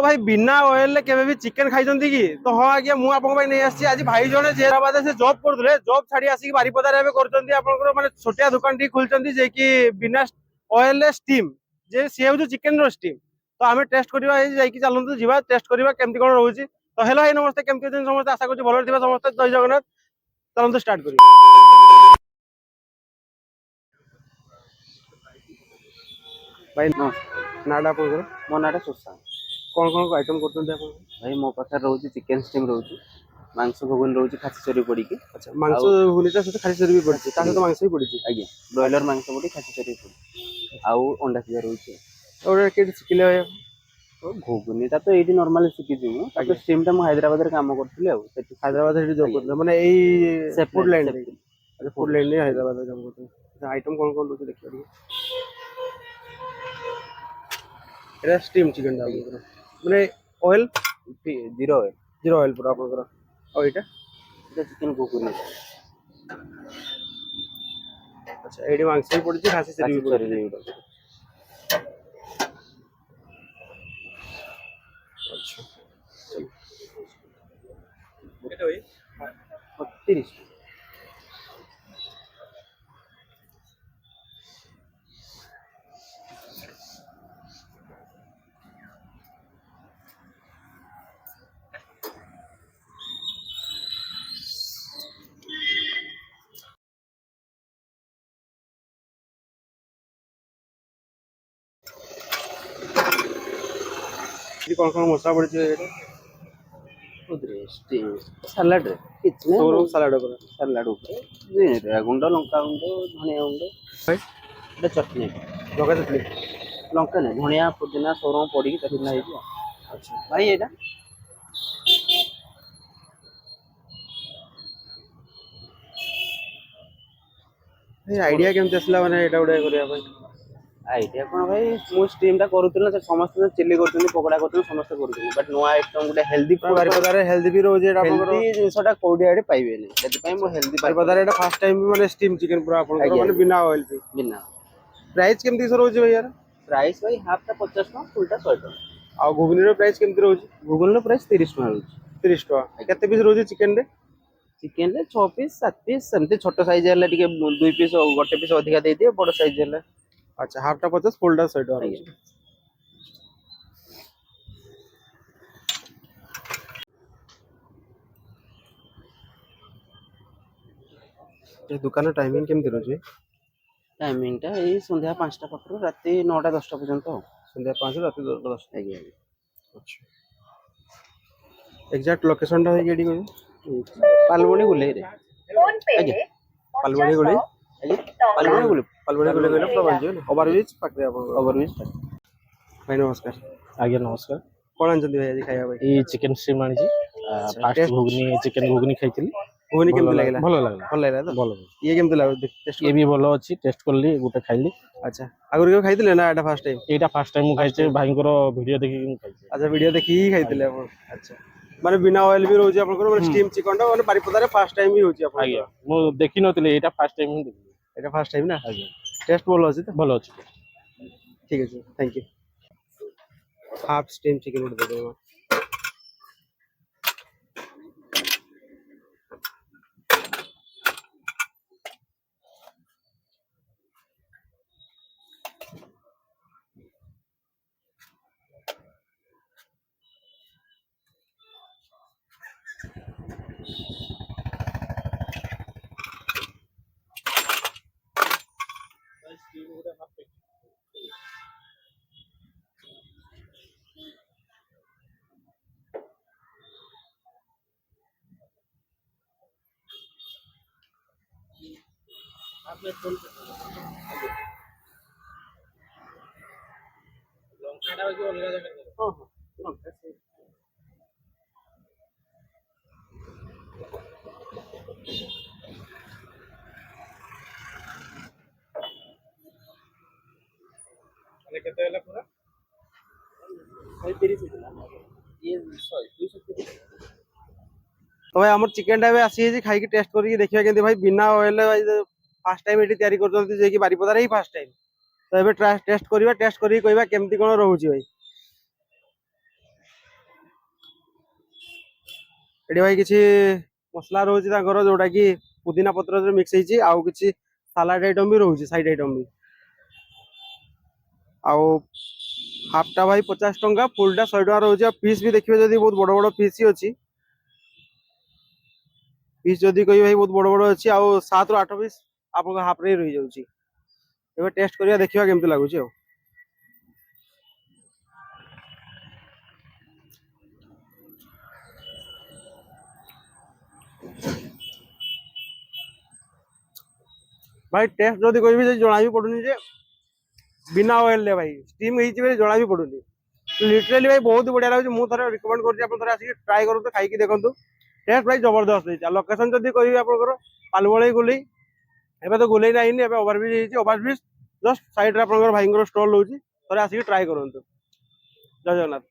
भाई बिना ऑयल केबे भी चिकन खाई कि तो हाँ आज्ञा मु आपन नहीं आसी आज भाई जने हैदराबाद से जॉब करथले जॉब छाड़ी आसी बारिपदा रे करचंती आपन माने छोटिया दुकान टी खुलचंती जे कि बिना ऑयल स्टीम जे से हो चिकन रो स्टीम तो आमे टेस्ट करबा जाई कि चलंतु जीवा टेस्ट करबा केमती कोन रहउची तो हेलो भाई नमस्ते केमती दिन समस्त आशा करछि भलो थिबा समस्त जय जगन्नाथ चलंतु स्टार्ट करी भाई नाडा आपन मो नाटा सुशांत कौन कौन आइटम करते हैं भाई मो पाखे रोचे चिकेन स्टीम रोचे मांस घुगुन रोचे खासी चोरी पड़ी अच्छा मांस घुगुनीटा सहित खासी चोरी भी पड़ती ता सहित मांस भी पड़ी आज्ञा ब्रॉयलर मांस पड़ी खासी चोरी पड़ी आउ अंडा सिझा रोचे और के सिखले घुगुनीटा तो एठी नॉर्मली सिखि जिमु ताके स्टीम टा मो हैदराबाद रे काम करथले आ हैदराबाद रे जॉब करते माने एई फूड लैंड अच्छा फूड लैंड ने हैदराबाद रे काम करते आइटम कौन कौन रोचे देखिए एरा स्टीम चिकन डाल माने ऑयल जीरो ऑयल पूरा आपन और एटा चिकेन घुगुनी अच्छा एडी मांस भी पड़ी खासी चोरी भी पड़ी अच्छा এটা ওই 30 कौन कौन मसला पड़ी स्टीम सलाड रे कितने सोरो सलाड ऊपर सलाड ऊपर जीरा गुंड लंका गुंड धनिया गुंड भाई এটা চটনি লঙ্কা চটনি লঙ্কা না ধনিয়া পুদিনা সরম পড়িকি তাকে না ହେଇଛି আচ্ছা ভাই এটা এই আইডিয়া কেমতে আসলা মানে এটা উড়ে করিয়া ভাই আইডিয়া কোন ভাই মু স্ট্রিমটা କରୁଥିଲି ନା ସମସ୍ତେ ଚିଲି କରୁଛନ୍ତି ପକୋଡା କରୁଛନ୍ତି ସମସ୍ତେ କରୁଛନ୍ତି ବଟ୍ ନୂଆ ଆଇଟମ ଗୋଟେ ହେଲ୍ଦି ବାରିପଦାରେ ହେଲ୍ଦି ବି ରହୁଛି ଏଟା ଆପଣଙ୍କର ହେଲ୍ଦି ଜିନିଷଟା କୋଉଠି ଆଡେ ପାଇବେନି ସେଥିପାଇଁ ମୁଁ ହେଲ୍ଦି ବାରିପଦାରେ ଏଟା ଫାର୍ଷ୍ଟ ଟାଇମ ମାନେ ସ୍ଟିମ ଚିକେନ ପୁରା ଆପଣଙ୍କର ମାନେ ବିନା ଅଏଲ ବି ବିନା ପ୍ରାଇସ୍ କେମତି ରହୁଛି ଭାଇ यार ପ୍ରାଇସ୍ ଭାଇ ହାଫଟା 50 ଟଙ୍କା ଫୁଲଟା 100 ଟଙ୍କା ଆଉ ଘୁଗନିର ପ୍ରାଇସ୍ କେମତି ରହୁଛି ଘୁଗନିର ପ୍ରାଇସ୍ 30 ଟଙ୍କା ରହୁଛି 30 ଟଙ୍କା କେତେ ପିସ୍ ରହୁଛି ଚିକେନ ରେ ଚିକେନ ରେ 6 ପିସ୍ 7 ପିସ୍ ସେମିତି ଛୋଟ ସାଇଜ ହେଲେ ଟିକେ 2 ପିସ୍ ଗୋଟେ ପିସ୍ ଅଧିକା ଦେଇଦିଏ ବଡ ସାଇଜ ହେଲେ अच्छा हाफ टा 50 फुल टा 100 टका ये दुकान टाइमिंग केमती रहउची टाइमिंग टा ए संध्या 5टा पाखरु राती 9टा 10टा पर्यंत संध्या 5 राती 10 आज्ञा अच्छा एग्जैक्ट लोकेशन टा है केडी कोई पालवणी गुले रे आज्ञा पालवणी गुले आज्ञा पालवणी गुले कहले पूरा बंजियो ओवरब्रिज पाकरे अपन ओवरब्रिज भाई नमस्कार आज्ञा नमस्कार कोन आनचंदी भाई आज खाया भाई ये चिकन स्टीम आनी फास्ट घुगनी चिकन घुगनी खाइतली घुगनी केमती लागला भलो लागला भल लागला तो भलो ये केमती लागो टेस्ट ये भी भलो अछि टेस्ट करली गुटे खाइली अच्छा आगुर के खाइतले ना एटा फर्स्ट टाइम एटा फर्स्ट टाइम मु खाइचे भाईंकर वीडियो देखि मु खाइचे अच्छा वीडियो देखि ही खाइतले अपन अच्छा माने बिना ऑयल भी रहउची अपन माने स्टीम चिकन टा माने बारिपदा रे फर्स्ट टाइम ही होची अपन आज्ञा मु देखि नथिले एटा फर्स्ट टाइम ही देखि एटा फर्स्ट टाइम ना आज्ञा टेस्ट बोलो अछि तो भलो अछि ठीक है thank you half steam chicken उड़ दे दो লঙ্কাটা কি অলগা জায়গা হ্যাঁ হ্যাঁ লঙ্কা সেই মানে কেতে হলা পুরা ভাই 30 হলা ये 230 तो भाई हमर चिकन टा आसी है खाई के टेस्ट करके देखिया केंती भाई बिना ऑयल भाई फर्स्ट टाइम एटी तयारी करछन जे कि बारिपदार ही फर्स्ट टाइम तो एबे टेस्ट करबा टेस्ट करी कहबा केमती कोन रहउची भाई ଏଠି ଭାଇ କିଛି ମସଲା ରହୁଛି ତାଙ୍କର ଯୋଉଟା କି ପୁଦିନା ପତ୍ରରେ ମିକ୍ସ ହେଇଛି, ଆଉ କିଛି ସାଲାଡ ଆଇଟମ ବି ରହୁଛି, ସାଇଡ ଆଇଟମ ବି। ଆଉ ହାଫଟା ଭାଇ 50 ଟଙ୍କା, ଫୁଲଟା 100 ଟଙ୍କା ରହୁଛି। ଆଉ ପିସ୍ ବି ଦେଖିବେ ଯଦି ବହୁତ ବଡ ବଡ ପିସ୍ ହିଁ ଅଛି, ପିସ୍ ଯଦି କହିବେ ଭାଇ ବହୁତ ବଡ ବଡ ଅଛି। ଆଉ 7 ରୁ 8 ପିସ୍ ଆପଣଙ୍କ ହାଫରେ ହିଁ ରହିଯାଉଛି। ଏବେ ଟେଷ୍ଟ କରିବା, ଦେଖିବା କେମିତି ଲାଗୁଛି ଆଉ। भाई टेस्ट जदि कहबी जना भी पड़ुनी जे बिना ऑयल ले भाई स्टीम ହେଇଛି ବୋଲି ଜଣା ବି ପଡୁନି। लिटरली भाई बहुत बढ़िया लाଗୁଛି। ମୁଁ ଥରେ ରିକमेंड କରୁଛି ଆପଣ ଥରେ ଆସିକି ट्राई କରନ୍ତୁ, ଖାଇକି ଦେଖନ୍ତୁ। टेस्ट भाई जबरदस्त ହେଇଛି। लोकेशन जदि कहबी आपनकर पालवळई गुलेई, ଏବେ ତ गुलेई ନାହିଁ, ଏବେ ओवरब्रिज ହେଇଛି। ओवरब्रिज जस्ट साइड रे आपनकर भाईଙ୍କର स्टॉल होଉଛି, ଥରେ ଆସିକି ट्राई କରନ୍ତୁ। जय जगन्नाथ।